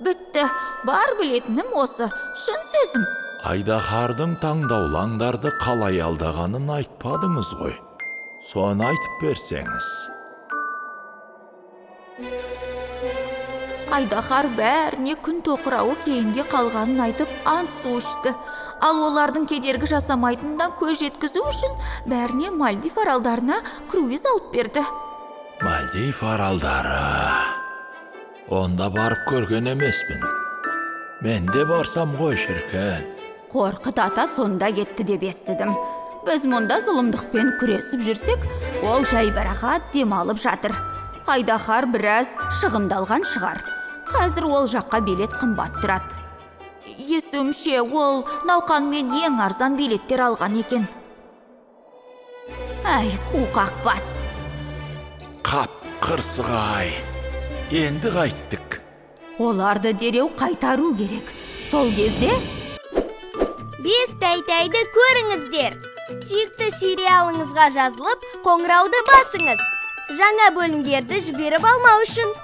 Бітті, бар білетінім осы, шын сөзім. Айдаһардың таңдаулаңдарды қалай алдағанын айтпадыңыз ғой. Соны айтып берсеңіз. Айдаһар бәріне күн тоқырауы кейінге қалғанын айтып ант су ішті. Ал олардың кедергі жасамайтындан көз жеткізу үшін бәріне Мальдив аралдарына круиз алып берді. Мальдив аралдары. Онда барып көрген емеспін. Мен де барсам ғой шіркін. Қорқыт ата сонда кетті деп естідім. Біз мұнда зұлымдықпен күресіп жүрсек, ол жайбарақат демалып жатыр. Айдаһар біраз шығындалған шығар. Қазір ол жаққа билет қымбат тұрады. Естуімше, ол науқанмен ең арзан билеттер алған екен. Әй, қуқақбас. Қап қырсығай. Енді қайттық. Оларды дереу қайтару керек. Сол кезде Бес тәйтәйді көріңіздер. Сүйікті сериалыңызға жазылып, қоңырауды басыңыз. Жаңа бөлімдерді жіберіп алмау үшін.